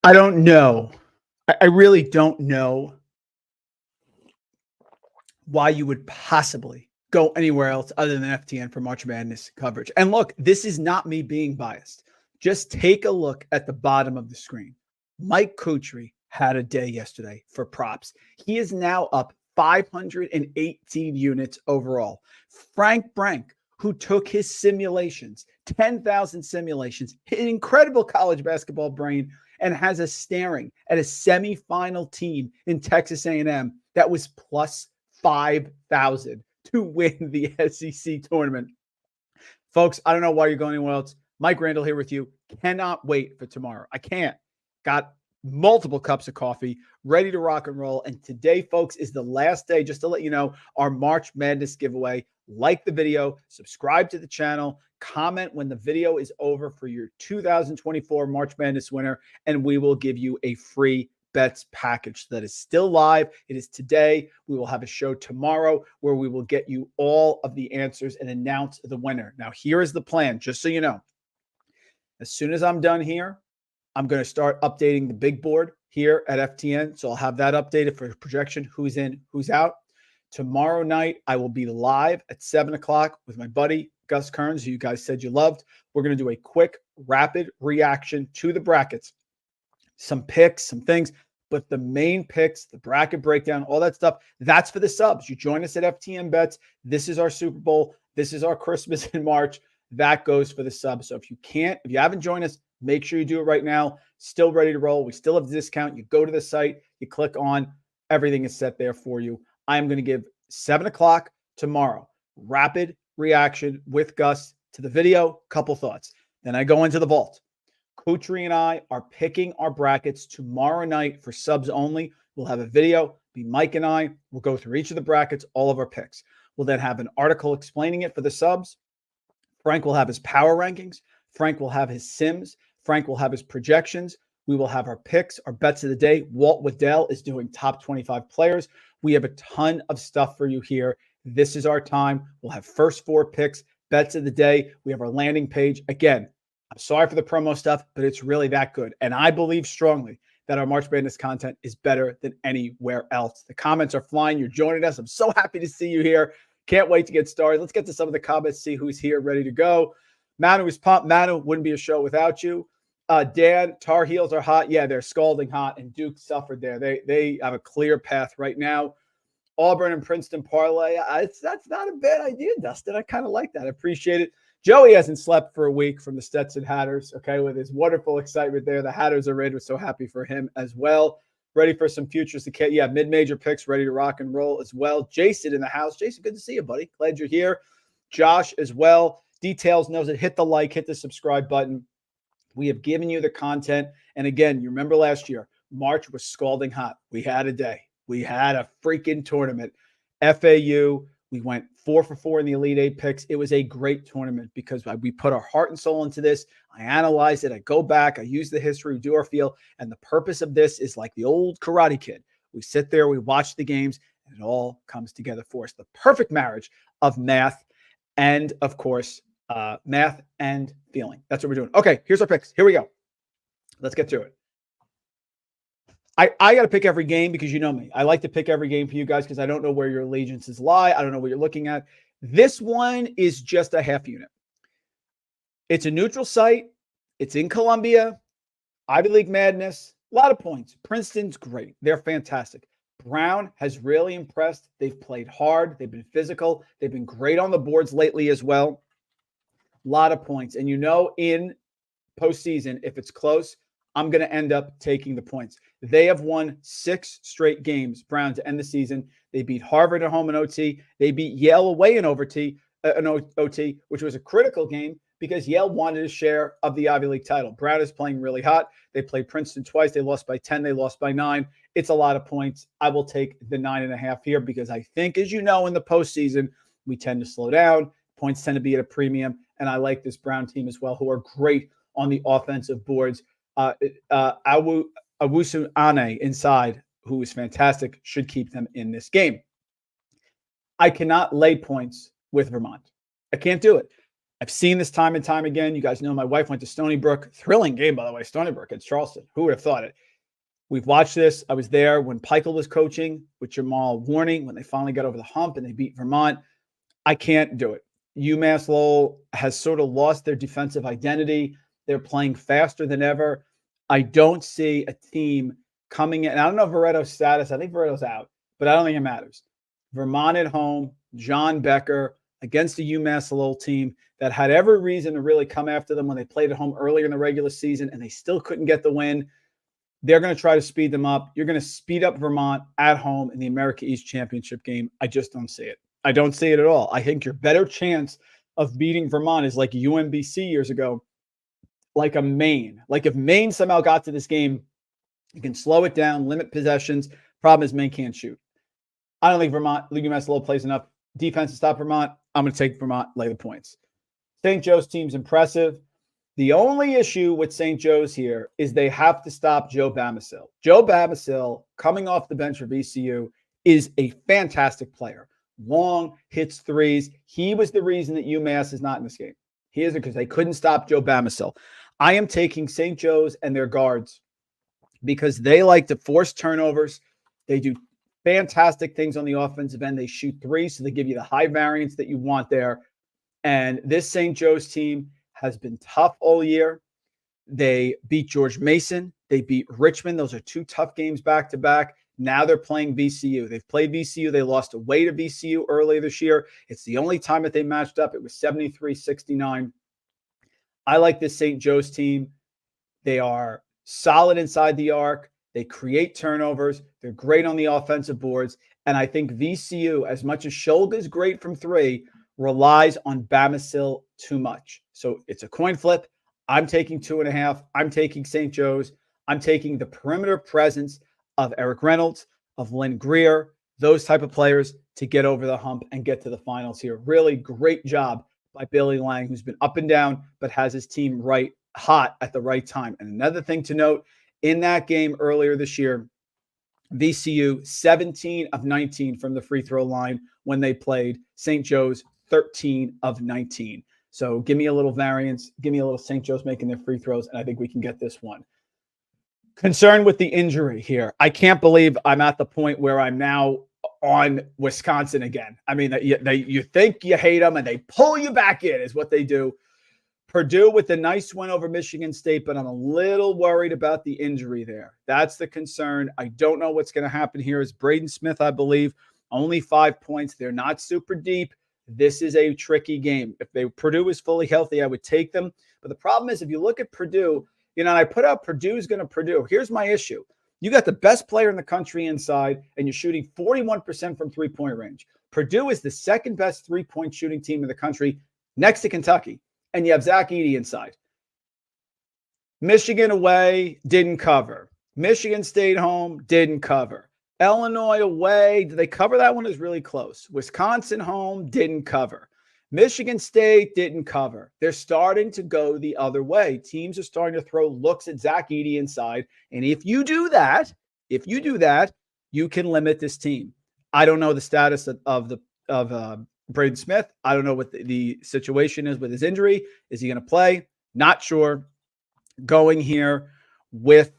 I don't know. I really don't know why you would possibly go anywhere else other than FTN for March Madness coverage. And look, this is not me being biased. Just take a look at the bottom of the screen. Mike Kutry had a day yesterday for props. He is now up 518 units overall. Frank Brank, who took his simulations, 10,000 simulations, an incredible college basketball brain, and has us staring at a semifinal team in Texas A&M that was plus 5,000 to win the SEC tournament. Folks, I don't know why you're going anywhere else. Mike Randle here with you. Cannot wait for tomorrow. I can't. Got multiple cups of coffee, ready to rock and roll. And today, folks, is the last day, just to let you know, our March Madness giveaway. Like the video, subscribe to the channel, comment when the video is over for your 2024 March Madness winner, and we will give you a free bets package that is still live. It is today. We will have a show tomorrow where we will get you all of the answers and announce the winner. Now, here is the plan, just so you know. As soon as I'm done here, I'm going to start updating the big board here at FTN. So I'll have that updated for projection, who's in, who's out. Tomorrow night, I will be live at 7 o'clock with my buddy, Gus Kearns, who you guys said you loved. We're going to do a quick, rapid reaction to the brackets. Some picks, some things, but the main picks, the bracket breakdown, all that stuff, that's for the subs. You join us at FTN Bets. This is our Super Bowl. This is our Christmas in March. That goes for the subs. So if you haven't joined us, make sure you do it right now. Still ready to roll. We still have the discount. You go to the site, you click on, everything is set there for you. I am going to give 7 o'clock tomorrow, rapid reaction with Gus to the video, couple thoughts. Then I go into the vault. Kutry and I are picking our brackets tomorrow night for subs only. We'll have a video. Be Mike and I will go through each of the brackets, all of our picks. We'll then have an article explaining it for the subs. Frank will have his power rankings. Frank will have his sims. Frank will have his projections. We will have our picks, our bets of the day. Walt Waddell is doing top 25 players. We have a ton of stuff for you here. This is our time. We'll have first four picks, bets of the day. We have our landing page. Again, I'm sorry for the promo stuff, but it's really that good. And I believe strongly that our March Madness content is better than anywhere else. The comments are flying. You're joining us. I'm so happy to see you here. Can't wait to get started. Let's get to some of the comments, see who's here, ready to go. Manu is pumped. Manu, wouldn't be a show without you. Dan, Tar Heels are hot. Yeah, they're scalding hot, and Duke suffered there. They have a clear path right now. Auburn and Princeton parlay. That's not a bad idea, Dustin. I kind of like that. I appreciate it. Joey hasn't slept for a week from the Stetson Hatters, okay, with his wonderful excitement there. The Hatters are in. We're so happy for him as well. Ready for some futures. Yeah, mid-major picks, ready to rock and roll as well. Jason in the house. Jason, good to see you, buddy. Glad you're here. Josh as well. Details knows it. Hit the like, hit the subscribe button. We have given you the content. And again, you remember last year, March was scalding hot. We had a day. We had a freaking tournament. FAU, we went 4 for 4 in the Elite Eight picks. It was a great tournament because we put our heart and soul into this. I analyzed it. I go back. I use the history. We do our feel. And the purpose of this is like the old Karate Kid. We sit there, we watch the games, and it all comes together for us. The perfect marriage of math and, of course, math and feeling. That's what we're doing. Okay, here's our picks. Here we go. Let's get to it. I got to pick every game because you know me. I like to pick every game for you guys because I don't know where your allegiances lie. I don't know what you're looking at. This one is just a half unit. It's a neutral site. It's in Columbia. Ivy League Madness. A lot of points. Princeton's great. They're fantastic. Brown has really impressed. They've played hard. They've been physical. They've been great on the boards lately as well. A lot of points. And you know, in postseason, if it's close, I'm going to end up taking the points. They have won 6 straight games, Brown, to end the season. They beat Harvard at home in OT. They beat Yale away in OT, which was a critical game because Yale wanted a share of the Ivy League title. Brown is playing really hot. They played Princeton twice. They lost by 10. They lost by 9. It's a lot of points. I will take the 9.5 here because I think, as you know, in the postseason, we tend to slow down. Points tend to be at a premium. And I like this Brown team as well, who are great on the offensive boards. Awusu Ane inside, who is fantastic, should keep them in this game. I cannot lay points with Vermont. I can't do it. I've seen this time and time again. You guys know my wife went to Stony Brook. Thrilling game, by the way, Stony Brook against Charleston. Who would have thought it? We've watched this. I was there when Peichel was coaching with Jamal Warning, when they finally got over the hump and they beat Vermont. I can't do it. UMass Lowell has sort of lost their defensive identity. They're playing faster than ever. I don't see a team coming in. I don't know Veretto's status. I think Veretto's out, but I don't think it matters. Vermont at home, John Becker against the UMass Lowell team that had every reason to really come after them when they played at home earlier in the regular season, and they still couldn't get the win. They're going to try to speed them up. You're going to speed up Vermont at home in the America East Championship game. I just don't see it. I don't see it at all. I think your better chance of beating Vermont is like UMBC years ago, like a Maine. Like if Maine somehow got to this game, you can slow it down, limit possessions. Problem is Maine can't shoot. I don't think UMass Lowell plays enough defense to stop Vermont. I'm going to take Vermont, lay the points. St. Joe's team's impressive. The only issue with St. Joe's here is they have to stop Joe Bamisil. Joe Bamisil, coming off the bench for VCU, is a fantastic player. Long, hits threes. He was the reason that UMass is not in this game. He isn't because they couldn't stop Joe Bamisil. I am taking St. Joe's and their guards because they like to force turnovers. They do fantastic things on the offensive end. They shoot threes, so they give you the high variance that you want there. And this St. Joe's team has been tough all year. They beat George Mason. They beat Richmond. Those are two tough games back to back. Now they're playing VCU. They've played VCU. They lost away to VCU earlier this year. It's the only time that they matched up. It was 73-69. I like this St. Joe's team. They are solid inside the arc. They create turnovers. They're great on the offensive boards. And I think VCU, as much as Shulga's great from three, relies on Bamisil too much. So it's a coin flip. I'm taking 2.5. I'm taking St. Joe's. I'm taking the perimeter presence of Eric Reynolds, of Lynn Greer, those type of players to get over the hump and get to the finals here. Really great job by Billy Lang, who's been up and down, but has his team right hot at the right time. And another thing to note, in that game earlier this year, VCU 17 of 19 from the free throw line when they played. St. Joe's 13 of 19. So give me a little variance. Give me a little St. Joe's making their free throws, and I think we can get this one. Concerned with the injury here. I can't believe I'm at the point where I'm now on Wisconsin again. I mean, you think you hate them, and they pull you back in is what they do. Purdue with a nice win over Michigan State, but I'm a little worried about the injury there. That's the concern. I don't know what's going to happen here. Is Braden Smith, I believe, only 5 points. They're not super deep. This is a tricky game. If Purdue is fully healthy, I would take them. But the problem is, if you look at Purdue, and I put out Purdue's going to Purdue. Here's my issue. You got the best player in the country inside, and you're shooting 41% from three-point range. Purdue is the second best three-point shooting team in the country next to Kentucky. And you have Zach Edey inside. Michigan away, didn't cover. Michigan State home, didn't cover. Illinois away, did they cover? That one is really close. Wisconsin home, didn't cover. Michigan State didn't cover. They're starting to go the other way. Teams are starting to throw looks at Zach Edey inside. And if you do that, you can limit this team. I don't know the status of Braden Smith. I don't know what the situation is with his injury. Is he going to play? Not sure. Going here with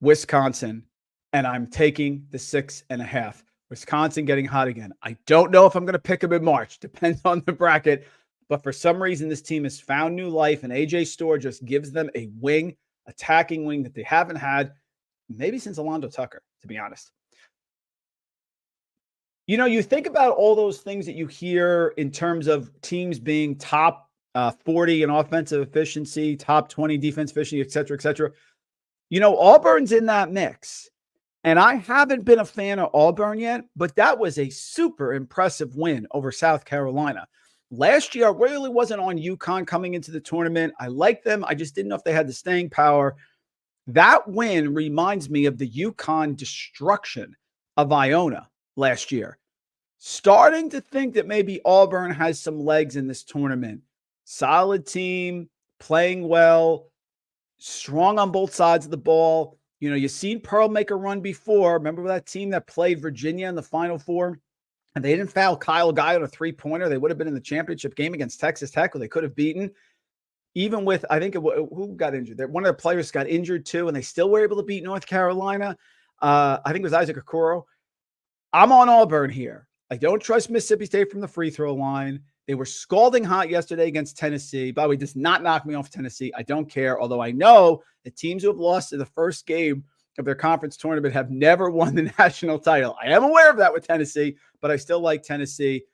Wisconsin, and I'm taking the 6.5. Wisconsin getting hot again. I don't know if I'm going to pick him in March. Depends on the bracket. But for some reason, this team has found new life, and AJ Storr just gives them a wing, attacking wing that they haven't had maybe since Alondo Tucker, to be honest. You think about all those things that you hear in terms of teams being top 40 in offensive efficiency, top 20 defense efficiency, et cetera, et cetera. Auburn's in that mix. And I haven't been a fan of Auburn yet, but that was a super impressive win over South Carolina. Last year, I really wasn't on Yukon coming into the tournament. I liked them. I just didn't know if they had the staying power. That win reminds me of the Yukon destruction of Iona last year. Starting to think that maybe Auburn has some legs in this tournament. Solid team, playing well, strong on both sides of the ball. You've seen Pearl make a run before. Remember that team that played Virginia in the Final Four? and they didn't foul Kyle Guy on a three-pointer, they would have been in the championship game against Texas Tech, who they could have beaten. Even with, I think, who got injured? One of their players got injured too, and they still were able to beat North Carolina. I think it was Isaac Okoro. I'm on Auburn here. I don't trust Mississippi State from the free throw line. They were scalding hot yesterday against Tennessee. By the way, does not knock me off Tennessee. I don't care, although I know the teams who have lost in the first game of their conference tournament have never won the national title. I am aware of that with Tennessee, but I still like Tennessee.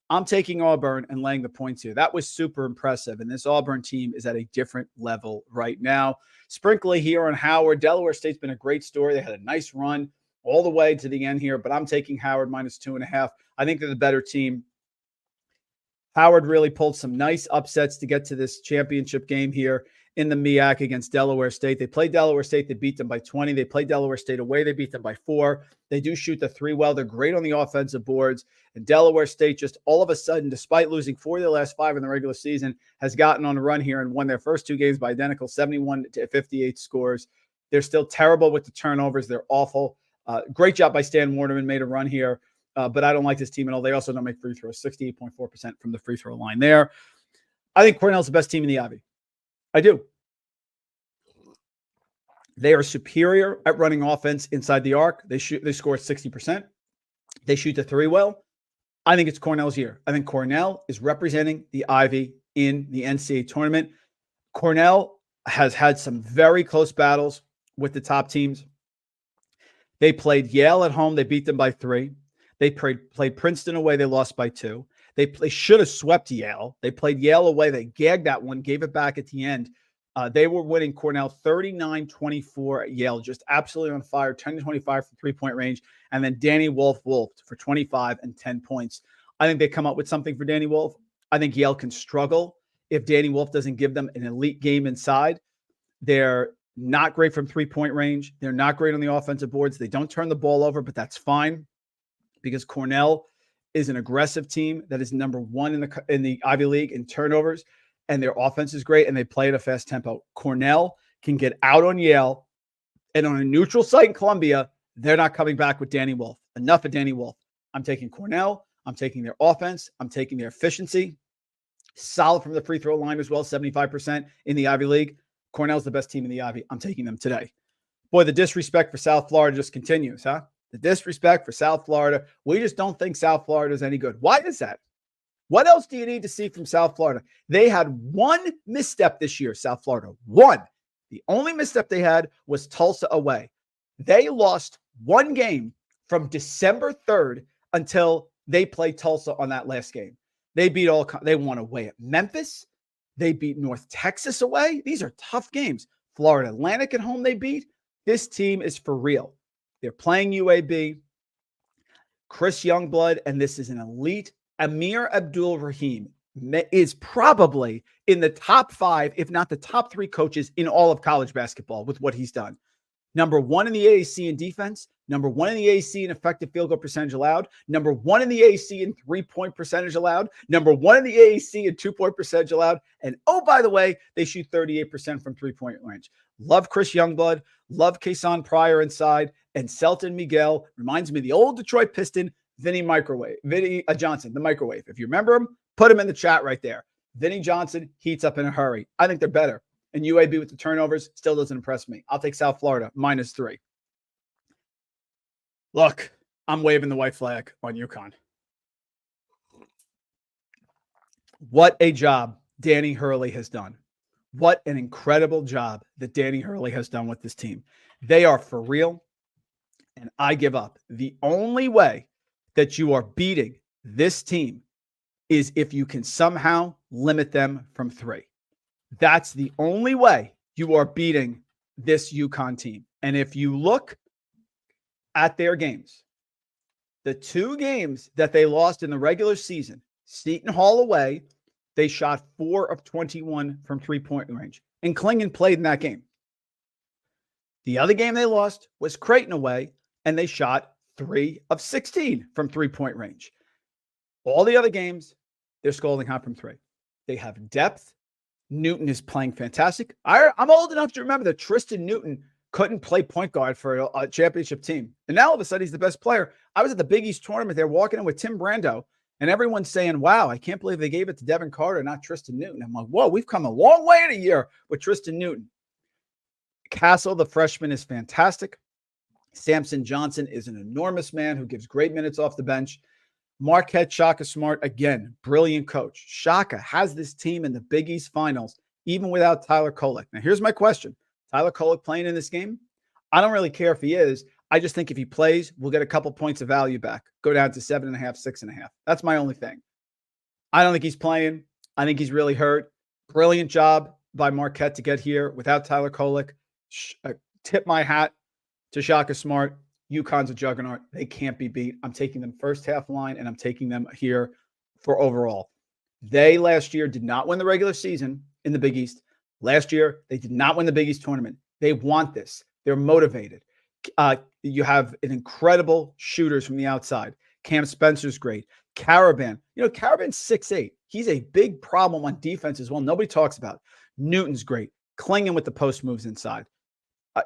I'm taking Auburn and laying the points here. That was super impressive, and this Auburn team is at a different level right now. Sprinkly here on Howard. Delaware State's been a great story. They had a nice run all the way to the end here, but I'm taking Howard -2.5. I think they're the better team. Howard really pulled some nice upsets to get to this championship game here in the MEAC against Delaware State. They played Delaware State. They beat them by 20. They played Delaware State away. They beat them by 4. They do shoot the three well. They're great on the offensive boards. And Delaware State just all of a sudden, despite losing 4 of their last 5 in the regular season, has gotten on a run here and won their first 2 games by identical 71-58 scores. They're still terrible with the turnovers. They're awful. Great job by Stan Warnerman, made a run here. But I don't like this team at all. They also don't make free throws, 68.4% from the free throw line there. I think Cornell's the best team in the Ivy. I do. They are superior at running offense inside the arc. They score 60%. They shoot the three well. I think it's Cornell's year. I think Cornell is representing the Ivy in the NCAA tournament. Cornell has had some very close battles with the top teams. They played Yale at home. They beat them by 3. They played Princeton away. They lost by 2. They should have swept Yale. They played Yale away. They gagged that one, gave it back at the end. They were winning Cornell 39-24 at Yale, just absolutely on fire, 10-25 from three-point range. And then Danny Wolf wolfed for 25 and 10 points. I think they come up with something for Danny Wolf. I think Yale can struggle if Danny Wolf doesn't give them an elite game inside. They're not great from three-point range. They're not great on the offensive boards. They don't turn the ball over, but that's fine because Cornell is an aggressive team that is number 1 in the Ivy League in turnovers, and their offense is great, and they play at a fast tempo. Cornell can get out on Yale, and on a neutral site in Columbia, they're not coming back with Danny Wolf. Enough of Danny Wolf. I'm taking Cornell. I'm taking their offense. I'm taking their efficiency. Solid from the free throw line as well, 75% in the Ivy League. Cornell's the best team in the Ivy. I'm taking them today. Boy, the disrespect for South Florida just continues, huh? The disrespect for South Florida. We just don't think South Florida is any good. Why is that? What else do you need to see from South Florida? They had one misstep this year, South Florida. One. The only misstep they had was Tulsa away. They lost one game from December 3rd until they played Tulsa on that last game. They won away at Memphis. They beat North Texas away. These are tough games. Florida Atlantic at home they beat. This team is for real. They're playing UAB. Chris Youngblood, and this is an elite. Amir Abdul-Rahim is probably in the top 5, if not the top 3 coaches in all of college basketball with what he's done. Number 1 in the AAC in defense, number 1 in the AAC in effective field goal percentage allowed, number 1 in the AAC in three-point percentage allowed, number 1 in the AAC in two-point percentage allowed, and oh, by the way, they shoot 38% from three-point range. Love Chris Youngblood, love Kason Pryor inside, and Selton Miguel reminds me of the old Detroit Piston, Vinny Johnson, the microwave. If you remember him, put him in the chat right there. Vinny Johnson heats up in a hurry. I think they're better. And UAB with the turnovers still doesn't impress me. I'll take South Florida -3. Look, I'm waving the white flag on Yukon. What a job Danny Hurley has done. What an incredible job that Danny Hurley has done with this team. They are for real, and I give up. The only way that you are beating this team is if you can somehow limit them from 3. That's the only way you are beating this Yukon team. And if you look at their games, the 2 games that they lost in the regular season, Seton Hall away, they shot 4 of 21 from three-point range. And Klingon played in that game. The other game they lost was Creighton away, and they shot 3 of 16 from three-point range. All the other games, they're scalding hot from 3. They have depth. Newton is playing fantastic. I'm old enough to remember that Tristan Newton couldn't play point guard for a championship team. And now all of a sudden he's the best player. I was at the Big East tournament there walking in with Tim Brando, and everyone's saying, wow, I can't believe they gave it to Devin Carter, not Tristan Newton. I'm like, whoa, we've come a long way in a year with Tristan Newton. Castle, the freshman, is fantastic. Samson Johnson is an enormous man who gives great minutes off the bench. Marquette, Shaka Smart, again, brilliant coach. Shaka has this team in the Big East finals, even without Tyler Kolek. Now, here's my question. Tyler Kolek playing in this game? I don't really care if he is. I just think if he plays, we'll get a couple points of value back. Go down to 7.5, 6.5. That's my only thing. I don't think he's playing. I think he's really hurt. Brilliant job by Marquette to get here without Tyler Kolek. Tip my hat to Shaka Smart. UConn's a juggernaut. They can't be beat. I'm taking them first half line, and I'm taking them here for overall. They last year did not win the regular season in the Big East. Last year, they did not win the Big East tournament. They want this. They're motivated. You have an incredible shooters from the outside. Cam Spencer's great. Caravan. Caravan's 6'8". He's a big problem on defense as well. Nobody talks about it. Newton's great. Clinging with the post moves inside.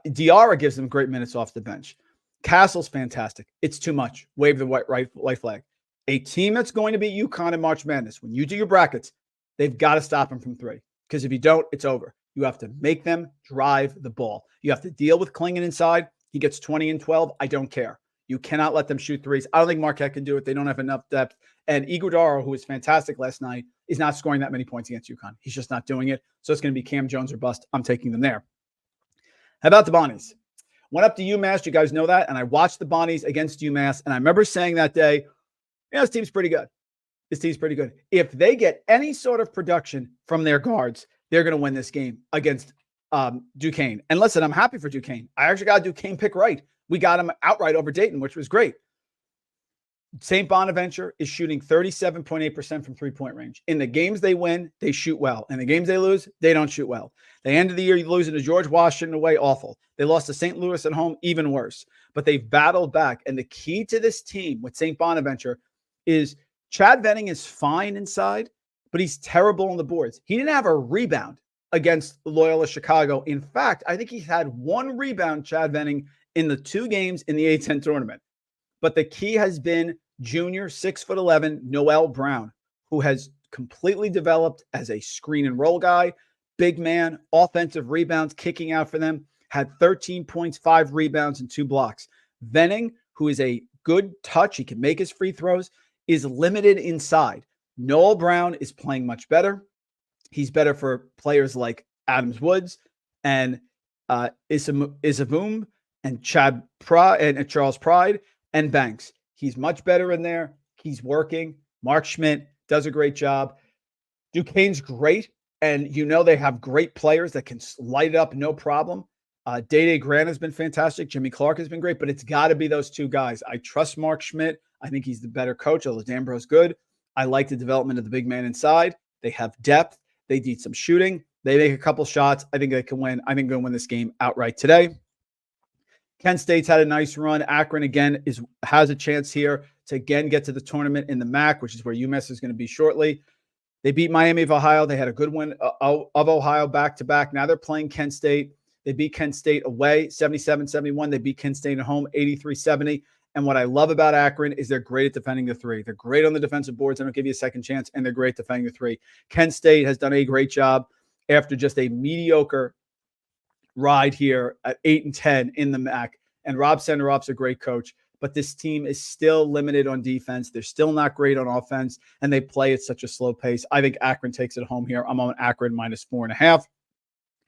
Diarra gives them great minutes off the bench. Castle's fantastic. It's too much. Wave the white flag. A team that's going to beat UConn in March Madness, when you do your brackets, they've got to stop them from three. Because if you don't, it's over. You have to make them drive the ball. You have to deal with Clingan inside. He gets 20 and 12. I don't care. You cannot let them shoot threes. I don't think Marquette can do it. They don't have enough depth. And Iguodala, who was fantastic last night, is not scoring that many points against UConn. He's just not doing it. So it's going to be Cam Jones or bust. I'm taking them there. How about the Bonnies? Went up to UMass. You guys know that. And I watched the Bonnies against UMass. And I remember saying that day, this team's pretty good. This team's pretty good. If they get any sort of production from their guards, they're going to win this game against Duquesne. And listen, I'm happy for Duquesne. I actually got a Duquesne pick right. We got him outright over Dayton, which was great. St Bonaventure is shooting 37.8% from three-point range. In the games they win, they shoot well. In the games they lose, they don't shoot well. They ended the year losing to George Washington away, awful. They lost to St. Louis at home, even worse. But they've battled back. And the key to this team with St. Bonaventure is Chad Venning is fine inside, but he's terrible on the boards. He didn't have a rebound against Loyola Chicago. In fact, I think he's had one rebound, Chad Venning, in the 2 games in the A-10 tournament. But the key has been junior 6'11" Noel Brown, who has completely developed as a screen and roll guy, big man, offensive rebounds, kicking out for them, had 13 points, 5 rebounds, and 2 blocks. Venning, who is a good touch, he can make his free throws, is limited inside. Noel Brown is playing much better. He's better for players like Adams Woods and Isavum and Charles Pride and Banks. He's much better in there. He's working. Mark Schmidt does a great job. Duquesne's great, and they have great players that can light it up, no problem. Day Grant has been fantastic. Jimmy Clark has been great, but it's got to be those 2 guys. I trust Mark Schmidt. I think he's the better coach. Oladipo's good. I like the development of the big man inside. They have depth. They need some shooting. They make a couple shots. I think they can win. I think they're going to win this game outright today. Kent State's had a nice run. Akron, again, has a chance here to, again, get to the tournament in the MAC, which is where UMass is going to be shortly. They beat Miami of Ohio. They had a good win of Ohio back-to-back. Now they're playing Kent State. They beat Kent State away, 77-71. They beat Kent State at home, 83-70. And what I love about Akron is they're great at defending the 3. They're great on the defensive boards. They don't give you a second chance, and they're great defending the 3. Kent State has done a great job after just a mediocre ride here at 8-10 in the MAC. And Rob Senderoff's a great coach, but this team is still limited on defense. They're still not great on offense, and they play at such a slow pace. I think Akron takes it home here. I'm on Akron -4.5.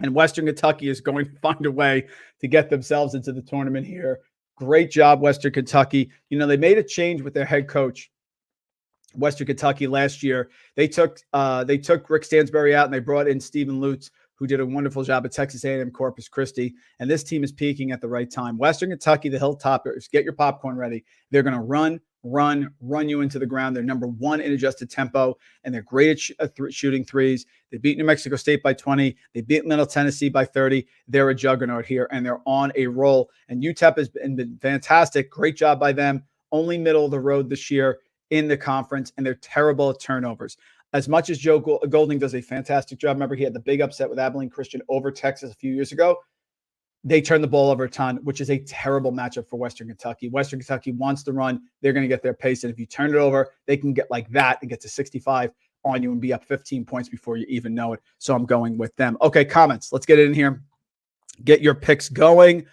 And Western Kentucky is going to find a way to get themselves into the tournament here. Great job, Western Kentucky. They made a change with their head coach, Western Kentucky, last year. They took Rick Stansbury out, and they brought in Stephen Lutz, who did a wonderful job at Texas A&M Corpus Christi. And this team is peaking at the right time. Western Kentucky, the Hilltoppers, get your popcorn ready. They're going to run you into the ground. They're number 1 in adjusted tempo, and they're great at shooting threes. They beat New Mexico State by 20. They beat Middle Tennessee by 30. They're a juggernaut here, and they're on a roll. And UTEP has been fantastic. Great job by them. Only middle of the road this year in the conference, and they're terrible at turnovers. As much as Joe Golding does a fantastic job, remember he had the big upset with Abilene Christian over Texas a few years ago. they turn the ball over a ton, which is a terrible matchup for Western Kentucky. Western Kentucky wants to run. They're going to get their pace. And if you turn it over, they can get like that and get to 65 on you and be up 15 points before you even know it. So I'm going with them. Okay, comments. Let's get it in here. Get your picks going.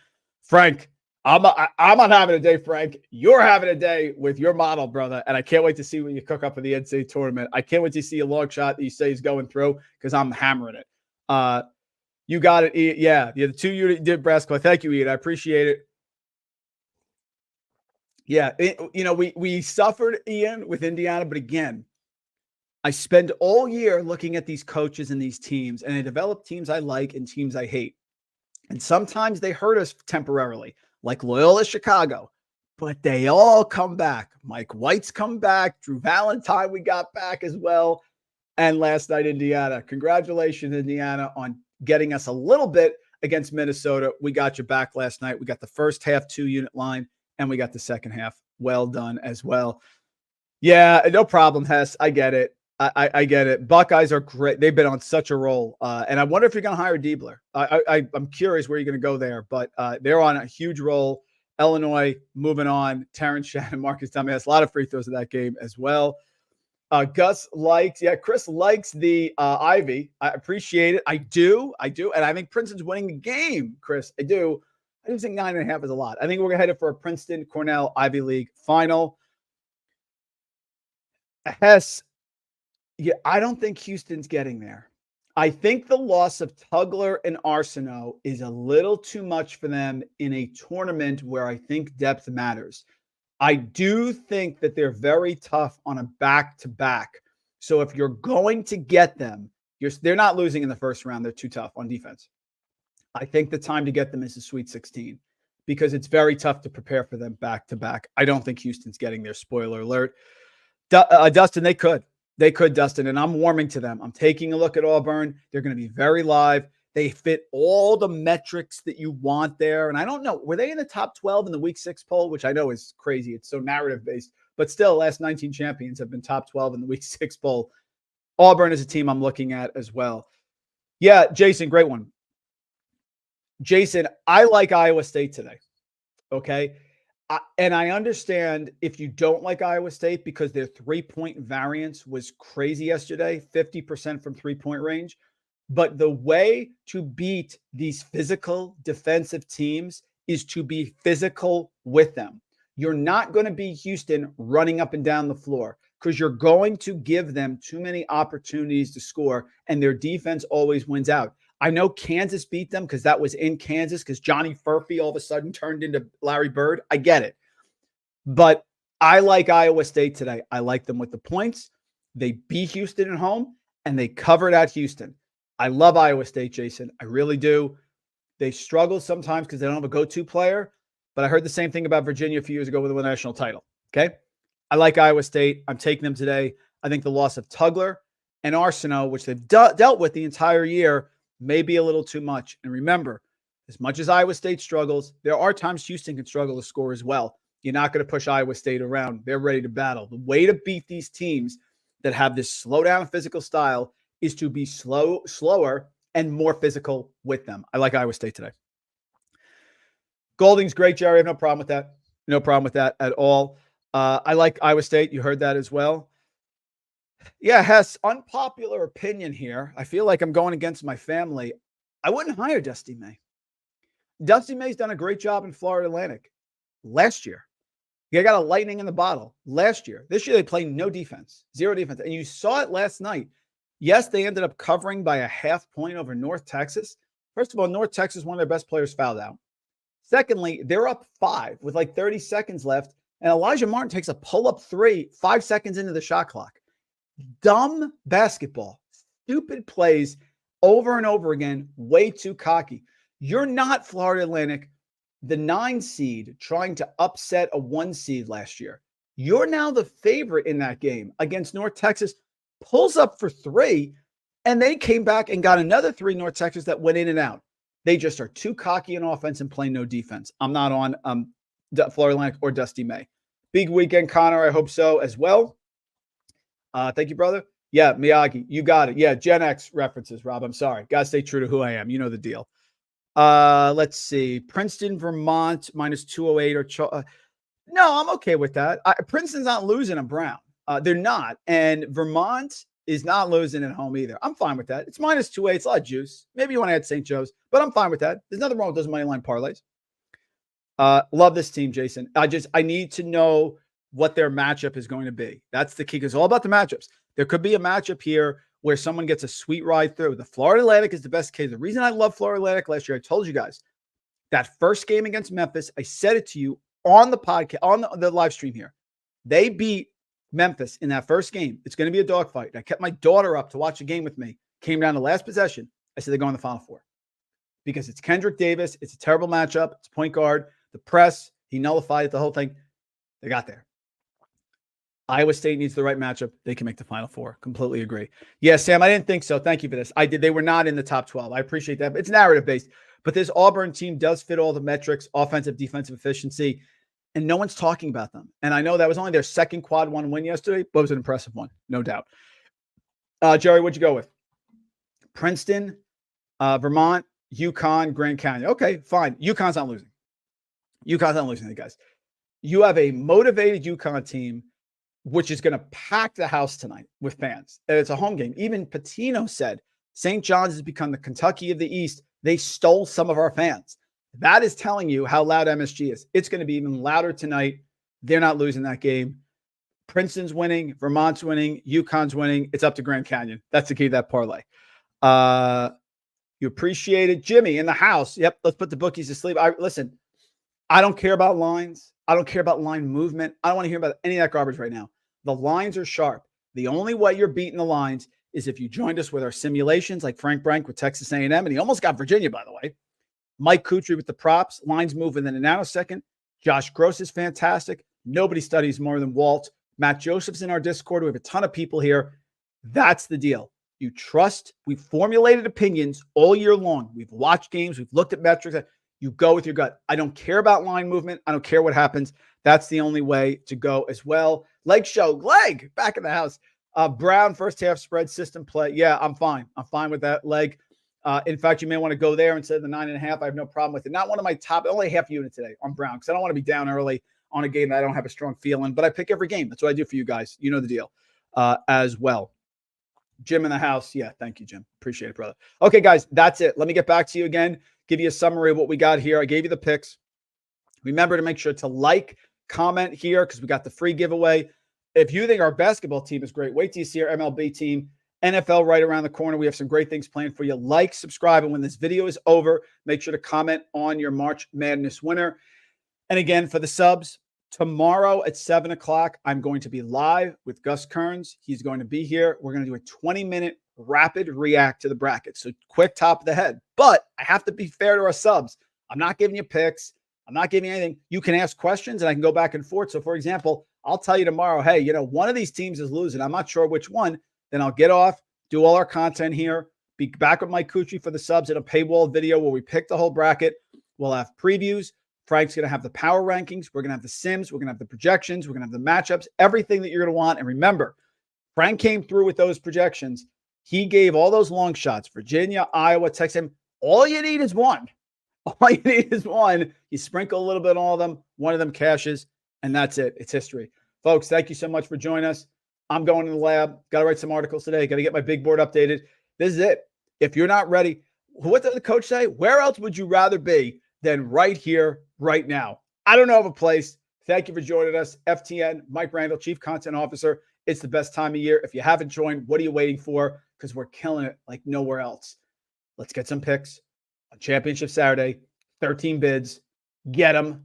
Frank, I'm on having a day, Frank. You're having a day with your model, brother. And I can't wait to see what you cook up for the NCAA tournament. I can't wait to see a long shot that you say is going through because I'm hammering it. You got it, Ian. Yeah, the two you did basketball. Thank you, Ian. I appreciate it. Yeah, we suffered, Ian, with Indiana, but again, I spend all year looking at these coaches and these teams, and I develop teams I like and teams I hate. And sometimes they hurt us temporarily, like Loyola Chicago, but they all come back. Mike White's come back. Drew Valentine, we got back as well. And last night, Indiana. Congratulations, Indiana, on getting us a little bit against Minnesota. We got you back last night. We got the first half 2-unit line, and we got the second half. Well done as well. Yeah, no problem, Hess. I get it. I get it. Buckeyes are great. They've been on such a roll. And I wonder if you're going to hire Diebler. I'm curious where you're going to go there, but they're on a huge roll. Illinois moving on. Terrence Shannon, Marcus Dumbass, a lot of free throws in that game as well. Gus likes, Chris likes the Ivy. I appreciate it. I do. And I think Princeton's winning the game, Chris. I do. I just think 9.5 is a lot. I think we're headed for a Princeton, Cornell, Ivy League final. Hess, yeah, I don't think Houston's getting there. I think the loss of Tugler and Arsenault is a little too much for them in a tournament where I think depth matters. I do think that they're very tough on a back-to-back. So if you're going to get them, they're not losing in the first round. They're too tough on defense. I think the time to get them is the Sweet 16 because it's very tough to prepare for them back-to-back. I don't think Houston's getting there. Spoiler alert. Dustin, they could. They could, Dustin, and I'm warming to them. I'm taking a look at Auburn. They're going to be very live. They fit all the metrics that you want there. And I don't know, were they in the top 12 in the week 6 poll, which I know is crazy. It's so narrative based, but still last 19 champions have been top 12 in the week 6 poll. Auburn is a team I'm looking at as well. Yeah, Jason, great one. Jason, I like Iowa State today. Okay. And I understand if you don't like Iowa State because their 3-point variance was crazy yesterday, 50% from 3-point range. But the way to beat these physical defensive teams is to be physical with them. You're not going to be Houston running up and down the floor because you're going to give them too many opportunities to score, and their defense always wins out. I know Kansas beat them because that was in Kansas because Johnny Furphy all of a sudden turned into Larry Bird. I get it. But I like Iowa State today. I like them with the points. They beat Houston at home, and they covered at Houston. I love Iowa State, Jason. I really do. They struggle sometimes because they don't have a go-to player, but I heard the same thing about Virginia a few years ago with the national title. Okay? I like Iowa State. I'm taking them today. I think the loss of Tugler and Arsenault, which they've dealt with the entire year, may be a little too much. And remember, as much as Iowa State struggles, there are times Houston can struggle to score as well. You're not going to push Iowa State around. They're ready to battle. The way to beat these teams that have this slow down physical style is to be slower, and more physical with them. I like Iowa State today. Golding's great, Jerry. I have no problem with that. No problem with that at all. I like Iowa State. You heard that as well. Yeah, Hess, unpopular opinion here. I feel like I'm going against my family. I wouldn't hire Dusty May. Dusty May's done a great job in Florida Atlantic last year. They got a lightning in the bottle last year. This year they played no defense, zero defense. And you saw it last night. Yes, they ended up covering by a half point over North Texas. First of all, North Texas, one of their best players fouled out. Secondly, they're up 5 with like 30 seconds left. And Elijah Martin takes a pull-up 3 5 seconds into the shot clock. Dumb basketball. Stupid plays over and over again. Way too cocky. You're not Florida Atlantic, the 9 seed, trying to upset a 1 seed last year. You're now the favorite in that game against North Texas. Pulls up for 3, and they came back and got another 3 North Texas that went in and out. They just are too cocky in offense and play no defense. I'm not on Florida Atlantic or Dusty May. Big weekend, Connor. I hope so as well. Thank you, brother. Yeah, Miyagi, you got it. Yeah, Gen X references, Rob. I'm sorry. Got to stay true to who I am. You know the deal. Let's see. Princeton, Vermont, minus 208 or no, I'm okay with that. Princeton's not losing a Brown. They're not. And Vermont is not losing at home either. I'm fine with that. It's minus 208. It's a lot of juice. Maybe you want to add St. Joe's, but I'm fine with that. There's nothing wrong with those money line parlays. Love this team, Jason. I need to know what their matchup is going to be. That's the key. It's all about the matchups. There could be a matchup here where someone gets a sweet ride through. The Florida Atlantic is the best case. The reason I love Florida Atlantic last year, I told you guys, that first game against Memphis, I said it to you on the podcast, on the live stream here. They beat Memphis in that first game. It's going to be a dogfight. I kept my daughter up to watch the game with me. Came down to last possession. I said they're going to the Final Four because it's Kendrick Davis. It's a terrible matchup. It's point guard. The press, he nullified the whole thing. They got there. Iowa State needs the right matchup. They can make the Final Four. Completely agree. Yeah, Sam, I didn't think so. Thank you for this. I did. They were not in the top 12. I appreciate that. But it's narrative-based. But this Auburn team does fit all the metrics, offensive, defensive efficiency, and no one's talking about them. And I know that was only their second quad one win yesterday, but it was an impressive one, no doubt. Jerry, what'd you go with? Princeton, Vermont, Yukon, Grand Canyon. Okay, fine. Yukon's not losing. Yukon's not losing, guys. You have a motivated Yukon team, which is going to pack the house tonight with fans. And it's a home game. Even Patino said St. John's has become the Kentucky of the East. They stole some of our fans. That is telling you how loud MSG is. It's going to be even louder tonight. They're not losing that game. Princeton's winning. Vermont's winning. Yukon's winning. It's up to Grand Canyon. That's the key to that parlay. You appreciate it. Jimmy in the house. Yep, let's put the bookies to sleep. Listen, I don't care about lines. I don't care about line movement. I don't want to hear about any of that garbage right now. The lines are sharp. The only way you're beating the lines is if you joined us with our simulations, like Frank Brank with Texas A&M, and he almost got Virginia, by the way. Mike Kutry with the props. Lines move within a nanosecond. Josh Gross is fantastic. Nobody studies more than Walt. Matt Joseph's in our Discord. We have a ton of people here. That's the deal. You trust. We've formulated opinions all year long. We've watched games. We've looked at metrics. You go with your gut. I don't care about line movement. I don't care what happens. That's the only way to go as well. Leg show. Leg back in the house. Brown first half spread system play. Yeah, I'm fine. I'm fine with that leg. In fact, you may want to go there instead of the 9.5. I have no problem with it. Not one of my top, only half unit today on Brown because I don't want to be down early on a game that I don't have a strong feeling. But I pick every game. That's what I do for you guys. You know the deal as well. Jim in the house. Yeah, thank you, Jim. Appreciate it, brother. Okay, guys, that's it. Let me get back to you again. Give you a summary of what we got here. I gave you the picks. Remember to make sure to like, comment here because we got the free giveaway. If you think our basketball team is great, wait till you see our MLB team. NFL right around the corner. We have some great things planned for you. Like, subscribe, and when this video is over, make sure to comment on your March Madness winner. And again, for the subs, tomorrow at 7 o'clock, I'm going to be live with Gus Kearns. He's going to be here. We're going to do a 20-minute rapid react to the bracket. So quick top of the head. But I have to be fair to our subs. I'm not giving you picks. I'm not giving you anything. You can ask questions, and I can go back and forth. So, for example, I'll tell you tomorrow, hey, one of these teams is losing. I'm not sure which one. Then I'll get off, do all our content here, be back with Mike Kutry for the subs in a paywall video where we pick the whole bracket. We'll have previews. Frank's going to have the power rankings. We're going to have the sims. We're going to have the projections. We're going to have the matchups, everything that you're going to want. And remember, Frank came through with those projections. He gave all those long shots, Virginia, Iowa, Texas. All you need is one. All you need is one. You sprinkle a little bit on all of them. One of them cashes, and that's it. It's history. Folks, thank you so much for joining us. I'm going to the lab. Got to write some articles today. Got to get my big board updated. This is it. If you're not ready, what did the coach say? Where else would you rather be than right here, right now? I don't know of a place. Thank you for joining us. FTN, Mike Randle, Chief Content Officer. It's the best time of year. If you haven't joined, what are you waiting for? Because we're killing it like nowhere else. Let's get some picks on Championship Saturday. 13 bids. Get them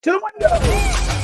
to the window.